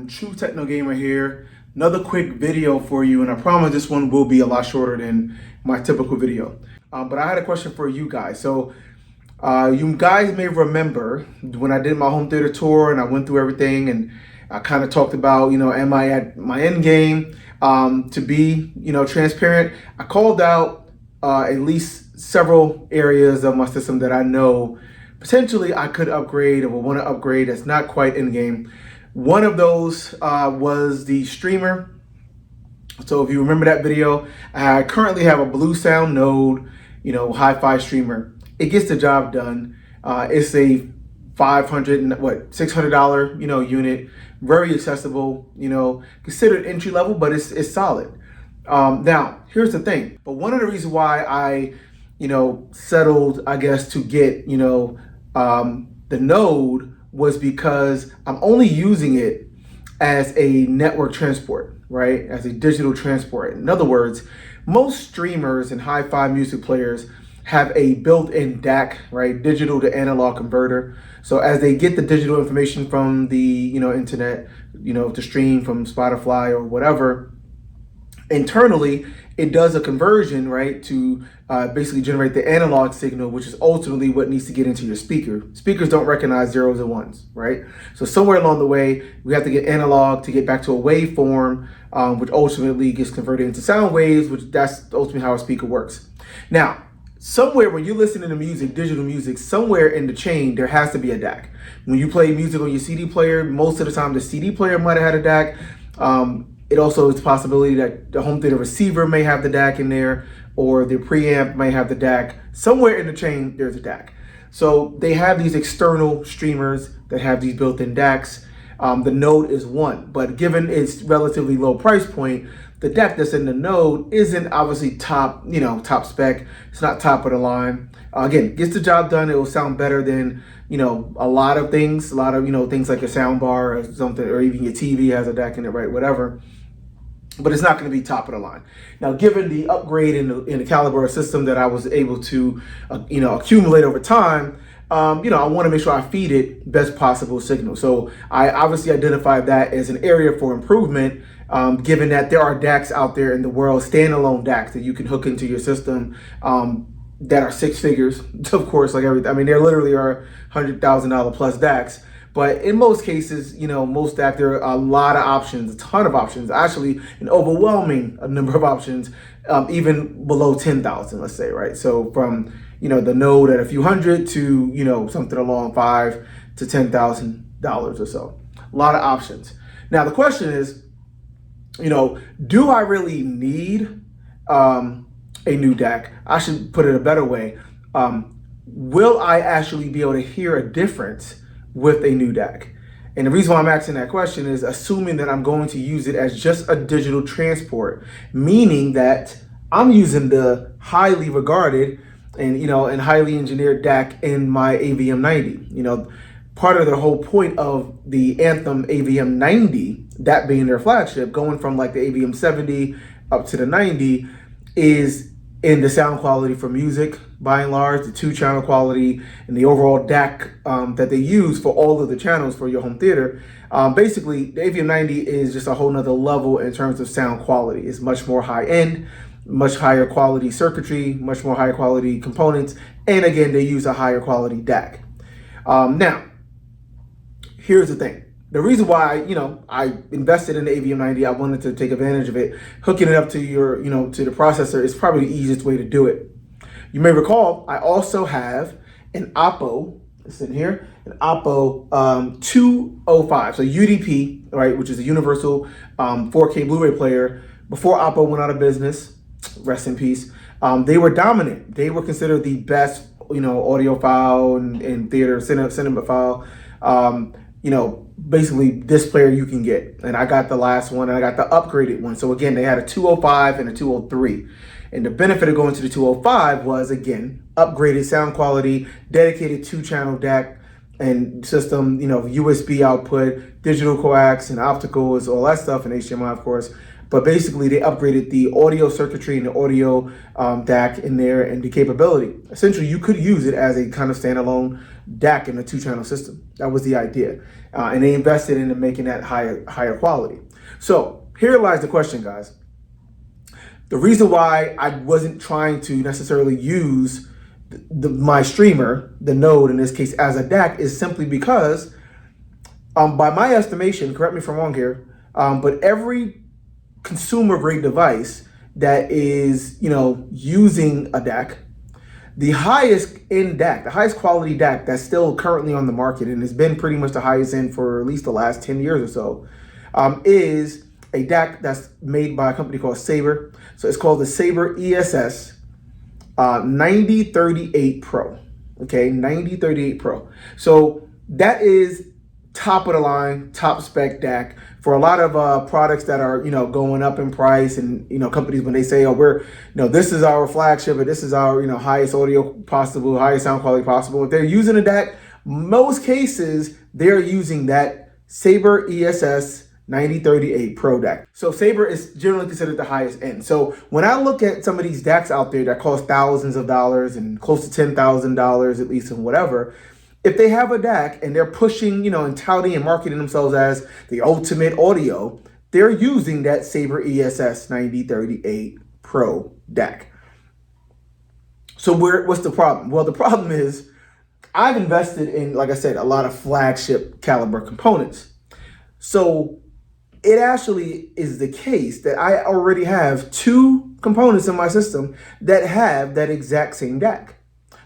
everyone, True Techno Gamer here. Another quick video for you, and I promise this one will be a lot shorter than my typical video. But I had a question for you guys. So you guys may remember when I did my home theater tour and I went through everything and I kind of talked about, am I at my end game? To be, transparent, I called out at least several areas of my system that I know potentially I could upgrade or want to upgrade that's not quite in game. One of those was the streamer. So if you remember that video, I currently have a Blusound Node, hi-fi streamer. It gets the job done. It's a $600 unit, very accessible, considered entry level, but it's solid. Now here's the thing. But one of the reasons why I settled, I guess, to get the Node was because I'm only using it as a network transport, right? As a digital transport. In other words, most streamers and hi-fi music players have a built-in DAC, right? Digital to analog converter. So as they get the digital information from the internet, to stream from Spotify or whatever, internally it does a conversion, right, to basically generate the analog signal, which is ultimately what needs to get into your speaker. Speakers don't recognize zeros and ones, right? So somewhere along the way, we have to get analog to get back to a waveform, which ultimately gets converted into sound waves, which that's ultimately how a speaker works. Now, somewhere when you're listening to music, digital music, somewhere in the chain, there has to be a DAC. When you play music on your CD player, most of the time the CD player might have had a DAC. It also is a possibility that the home theater receiver may have the DAC in there, or the preamp may have the DAC. Somewhere in the chain, there's a DAC. So they have these external streamers that have these built-in DACs. The Node is one, but given its relatively low price point, the DAC that's in the Node isn't obviously top spec. It's not top of the line. Again, gets the job done. It will sound better than a lot of things. A lot of things like a sound bar or something, or even your TV has a DAC in it, right? Whatever. But it's not going to be top of the line. Now, given the upgrade in the caliber of system that I was able to, accumulate over time, I want to make sure I feed it best possible signal. So I obviously identified that as an area for improvement, given that there are DACs out there in the world, standalone DACs that you can hook into your system, that are six figures, of course, like everything. I mean, there literally are $100,000 plus DACs. But in most cases, most DAC, there are a lot of options, a ton of options, actually an overwhelming number of options, even below 10,000, let's say, right? So from, the Node at a few hundred to, something along $5,000 to $10,000 or so. A lot of options. Now, the question is, do I really need a new DAC? I should put it a better way. Will I actually be able to hear a difference with a new DAC? And the reason why I'm asking that question is assuming that I'm going to use it as just a digital transport, meaning that I'm using the highly regarded and highly engineered DAC in my AVM90. Part of the whole point of the Anthem AVM90, that being their flagship, going from like the AVM70 up to the 90, is in the sound quality for music, by and large, the 2-channel quality and the overall DAC that they use for all of the channels for your home theater. Basically, the AVM90 is just a whole nother level in terms of sound quality. It's much more high-end, much higher quality circuitry, much more higher quality components, and again, they use a higher quality DAC. Now, here's the thing. The reason why, I invested in the AVM90, I wanted to take advantage of it. Hooking it up to your, to the processor is probably the easiest way to do it. You may recall, I also have an Oppo, it's in here, an Oppo 205, so UDP, right, which is a universal 4K Blu-ray player. Before Oppo went out of business, rest in peace, they were dominant. They were considered the best, audiophile and theater cinemaphile, basically this player you can get. And I got the last one and I got the upgraded one. So again, they had a 205 and a 203. And the benefit of going to the 205 was, again, upgraded sound quality, dedicated 2-channel DAC and system, USB output, digital coax and optical, is all that stuff, and HDMI, of course. but basically they upgraded the audio circuitry and the audio DAC in there and the capability. Essentially, you could use it as a kind of standalone DAC in a 2-channel system. That was the idea. And they invested into making that higher quality. So here lies the question, guys. The reason why I wasn't trying to necessarily use my streamer, the Node in this case, as a DAC is simply because, by my estimation, correct me if I'm wrong here, but every consumer grade device that is, using a DAC, the highest end DAC, the highest quality DAC that's still currently on the market and has been pretty much the highest end for at least the last 10 years or so, is a DAC that's made by a company called Sabre. So it's called the Sabre ESS 9038 Pro. Okay, 9038 Pro. So that is top of the line, top spec DAC for a lot of products that are, going up in price, and, companies, when they say, oh, this is our flagship, or this is our, highest audio possible, highest sound quality possible. If they're using a DAC, most cases, they're using that Sabre ESS 9038 Pro DAC. So Sabre is generally considered the highest end. So when I look at some of these DACs out there that cost thousands of dollars and close to $10,000 at least, and whatever, if they have a DAC and they're pushing, and touting and marketing themselves as the ultimate audio, they're using that Sabre ESS 9038 Pro DAC. So what's the problem? Well, the problem is I've invested in, like I said, a lot of flagship caliber components. So it actually is the case that I already have 2 components in my system that have that exact same DAC.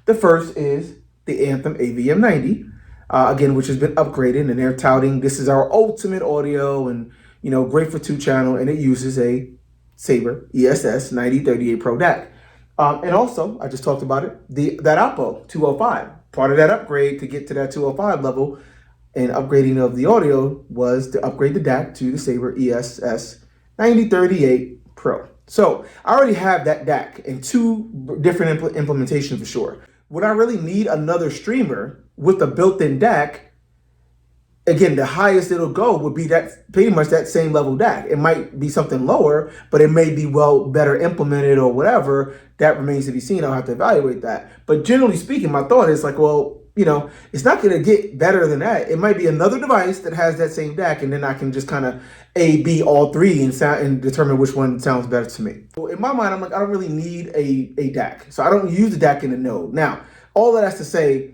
The first is the Anthem AVM90, again, which has been upgraded, and they're touting this is our ultimate audio and, great for 2-channel, and it uses a Sabre ESS 9038 Pro DAC. And also, I just talked about it, that Oppo 205. Part of that upgrade to get to that 205 level and upgrading of the audio was to upgrade the DAC to the Sabre ESS 9038 Pro. So I already have that DAC in 2 different implementations for sure. Would I really need another streamer with a built-in DAC? Again, the highest it'll go would be that pretty much that same level DAC. It might be something lower, but it may be better implemented or whatever. That remains to be seen. I'll have to evaluate that. But generally speaking, my thought is like, well, it's not going to get better than that. It might be another device that has that same DAC, and then I can just kind of A, B, all 3 and determine which one sounds better to me. So in my mind, I'm like, I don't really need a DAC. So I don't use the DAC in the Node. Now, all that has to say,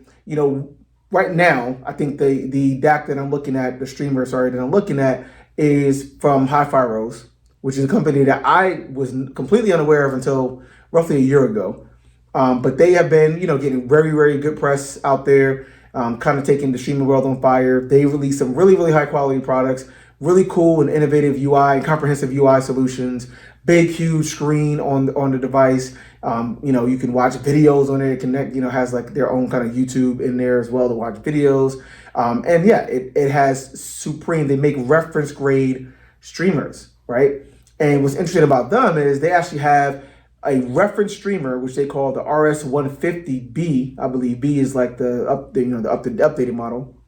right now, I think the DAC that I'm looking at, the streamer, that I'm looking at is from Hifi Rose, which is a company that I was completely unaware of until roughly a year ago. But they have been, getting very, very good press out there, kind of taking the streaming world on fire. They released some really, really high quality products, really cool and innovative UI and comprehensive UI solutions, big, huge screen on the device. You can watch videos on it. Connect, has like their own kind of YouTube in there as well to watch videos. And yeah, it has supreme, they make reference grade streamers, right? And what's interesting about them is they actually have a reference streamer, which they call the RS150B. I believe B is like the updated model.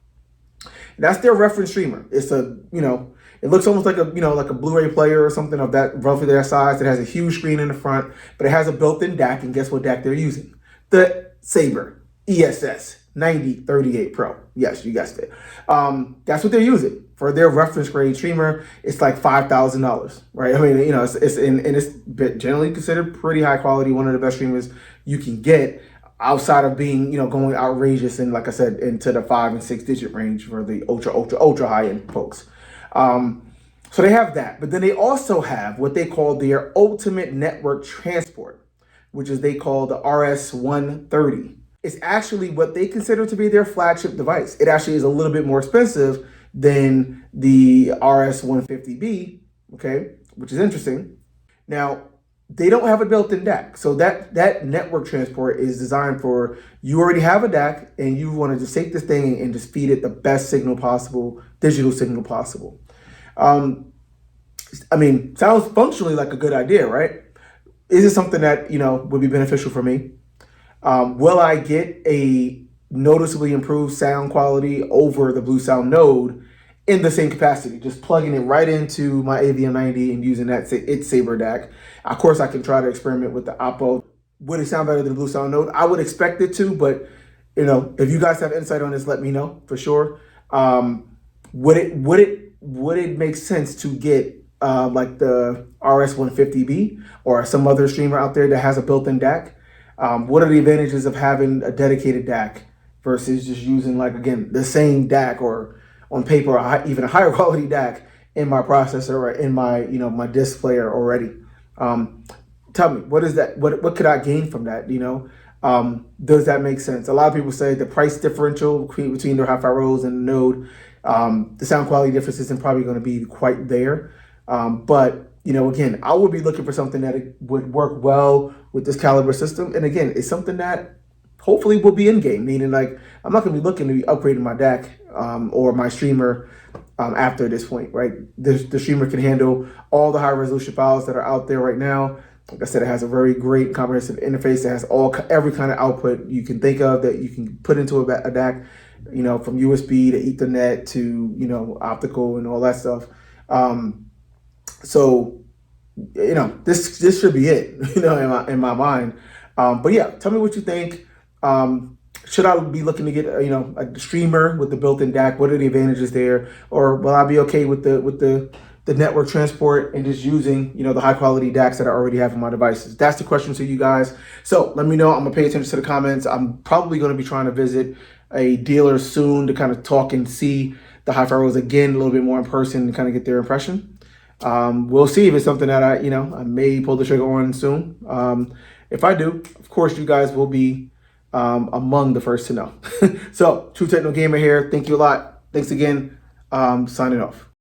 That's their reference streamer. It's it looks almost like a Blu-ray player or something of that, roughly their size. It has a huge screen in the front, but it has a built-in DAC, and guess what DAC they're using? The Sabre ESS 9038 Pro. Yes, you guessed it. That's what they're using for their reference grade streamer. It's like $5,000, right? I mean, it's generally considered pretty high quality, one of the best streamers you can get outside of being, going outrageous and, like I said, into the 5 and 6 digit range for the ultra high end folks. So they have that, but then they also have what they call their ultimate network transport, which is they call the RS130. It's actually what they consider to be their flagship device. It actually is a little bit more expensive than the RS150B, okay, which is interesting. Now, they don't have a built-in DAC. So that network transport is designed for, you already have a DAC and you want to just take this thing and just feed it the best signal possible, digital signal possible. Sounds functionally like a good idea, right? Is it something that, would be beneficial for me? Will I get a noticeably improved sound quality over the Blusound Node in the same capacity, just plugging it right into my AVM90 and using that its Saber DAC. Of course, I can try to experiment with the Oppo. Would it sound better than the Blusound Node? I would expect it to, but if you guys have insight on this, let me know for sure. Would it make sense to get like the RS150B or some other streamer out there that has a built-in DAC? What are the advantages of having a dedicated DAC versus just using, like, again, the same DAC, or on paper even a higher quality DAC in my processor or in my my disc player already? Tell me, what is that? What could I gain from that? Does that make sense? A lot of people say the price differential between the Hifi Rose and the Node, the sound quality difference isn't probably going to be quite there. But again, I would be looking for something that would work well with this caliber system. And again, it's something that hopefully will be in game, meaning, like, I'm not going to be looking to be upgrading my DAC or my streamer after this point, right? The streamer can handle all the high resolution files that are out there right now. Like I said, it has a very great comprehensive interface. It has every kind of output you can think of that you can put into a DAC, from USB to Ethernet to, optical and all that stuff. So, this should be it, in my mind. But yeah, tell me what you think. Should I be looking to get a streamer with the built-in DAC? What are the advantages there? Or will I be okay with the network transport and just using the high quality DACs that I already have on my devices? That's the question to you guys. So let me know. I'm gonna pay attention to the comments. I'm probably going to be trying to visit a dealer soon to kind of talk and see the Hifi Rose again a little bit more in person and kind of get their impression. We'll see if it's something that I may pull the trigger on soon. If I do, of course, you guys will be among the first to know. So, True Techno Gamer here. Thank you a lot. Thanks again. Signing off.